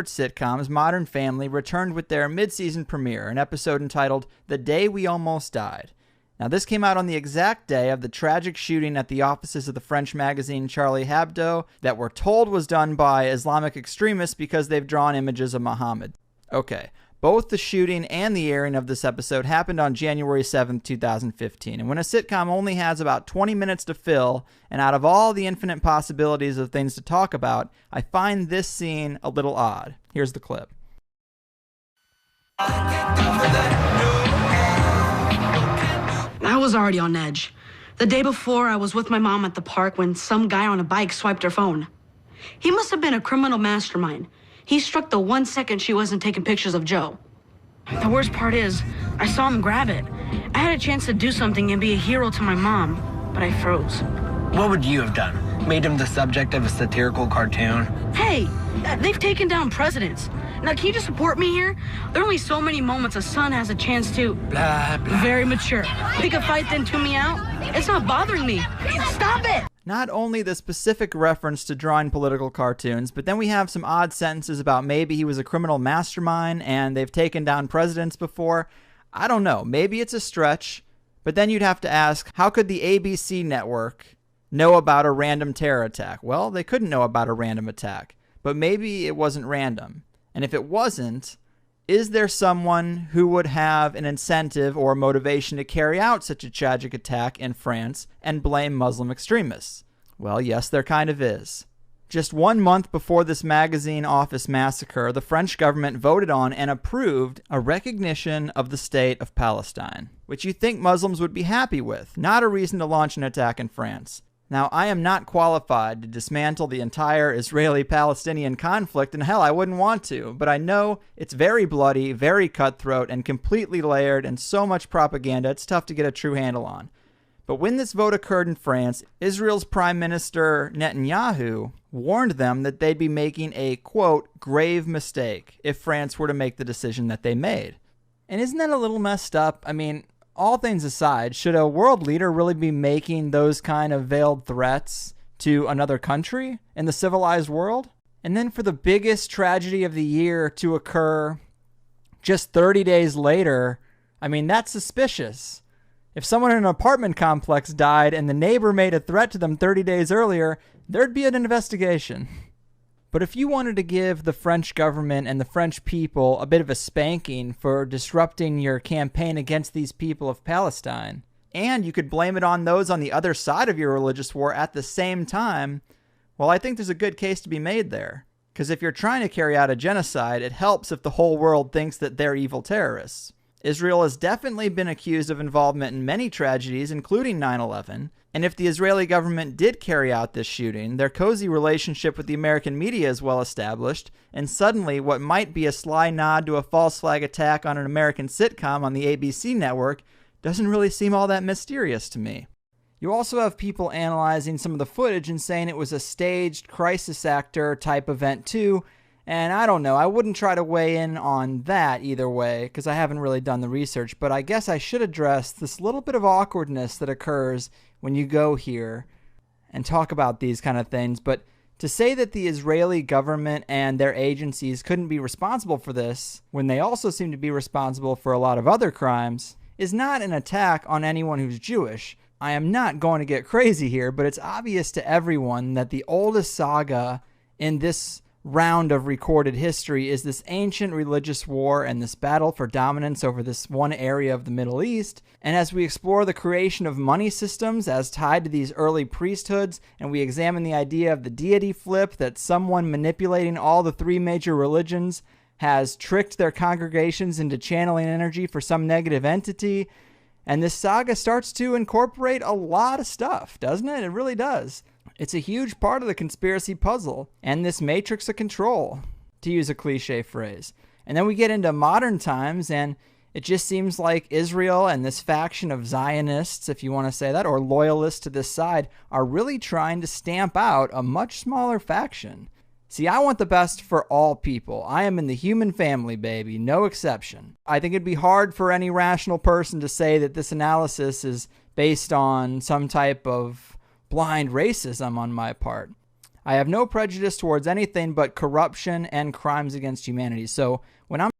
sitcoms, Modern Family returned with their mid-season premiere, an episode entitled The Day We Almost Died. Now, this came out on the exact day of the tragic shooting at the offices of the French magazine Charlie Hebdo that we're told was done by Islamic extremists because they've drawn images of Muhammad. Okay, both the shooting and the airing of this episode happened on January 7th, 2015. And when a sitcom only has about 20 minutes to fill, and out of all the infinite possibilities of things to talk about, I find this scene a little odd. Here's the clip. I was already on edge. The day before, I was with my mom at the park when some guy on a bike swiped her phone. He must have been a criminal mastermind. He struck the 1 second she wasn't taking pictures of Joe. The worst part is, I saw him grab it. I had a chance to do something and be a hero to my mom, but I froze. What would you have done? Made him the subject of a satirical cartoon? Hey, they've taken down presidents. Now, can you just support me here? There are only so many moments a son has a chance to... Blah, blah. Very mature. Pick a fight, then tune me out? It's not bothering me. Stop it! Not only the specific reference to drawing political cartoons, but then we have some odd sentences about maybe he was a criminal mastermind and they've taken down presidents before. I don't know. Maybe it's a stretch, but then you'd have to ask, how could the ABC network know about a random terror attack? Well, they couldn't know about a random attack, but maybe it wasn't random. And if it wasn't, is there someone who would have an incentive or motivation to carry out such a tragic attack in France and blame Muslim extremists? Well, yes, there kind of is. Just 1 month before this magazine office massacre, the French government voted on and approved a recognition of the state of Palestine, which you think Muslims would be happy with, not a reason to launch an attack in France. Now, I am not qualified to dismantle the entire Israeli-Palestinian conflict, and hell, I wouldn't want to, but I know it's very bloody, very cutthroat, and completely layered, and so much propaganda, it's tough to get a true handle on. But when this vote occurred in France, Israel's Prime Minister Netanyahu warned them that they'd be making a, quote, grave mistake if France were to make the decision that they made. And isn't that a little messed up? I mean, all things aside, should a world leader really be making those kind of veiled threats to another country in the civilized world? And then for the biggest tragedy of the year to occur just 30 days later, I mean, that's suspicious. If someone in an apartment complex died and the neighbor made a threat to them 30 days earlier, there'd be an investigation. But if you wanted to give the French government and the French people a bit of a spanking for disrupting your campaign against these people of Palestine, and you could blame it on those on the other side of your religious war at the same time, well, I think there's a good case to be made there. Because if you're trying to carry out a genocide, it helps if the whole world thinks that they're evil terrorists. Israel has definitely been accused of involvement in many tragedies, including 9/11, and if the Israeli government did carry out this shooting, their cozy relationship with the American media is well established, and suddenly what might be a sly nod to a false flag attack on an American sitcom on the ABC network doesn't really seem all that mysterious to me. You also have people analyzing some of the footage and saying it was a staged crisis actor type event too, and I don't know, I wouldn't try to weigh in on that either way, because I haven't really done the research, but I guess I should address this little bit of awkwardness that occurs when you go here and talk about these kind of things. But to say that the Israeli government and their agencies couldn't be responsible for this, when they also seem to be responsible for a lot of other crimes, is not an attack on anyone who's Jewish. I am not going to get crazy here, but it's obvious to everyone that the oldest saga in this round of recorded history is this ancient religious war and this battle for dominance over this one area of the Middle East. And as we explore the creation of money systems as tied to these early priesthoods, and we examine the idea of the deity flip, that someone manipulating all the three major religions has tricked their congregations into channeling energy for some negative entity, and this saga starts to incorporate a lot of stuff, doesn't it? It really does. It's a huge part of the conspiracy puzzle, and this matrix of control, to use a cliche phrase. And then we get into modern times, and it just seems like Israel and this faction of Zionists, if you want to say that, or loyalists to this side, are really trying to stamp out a much smaller faction. See, I want the best for all people. I am in the human family, baby, no exception. I think it'd be hard for any rational person to say that this analysis is based on some type of blind racism on my part. I have no prejudice towards anything but corruption and crimes against humanity. So when I'm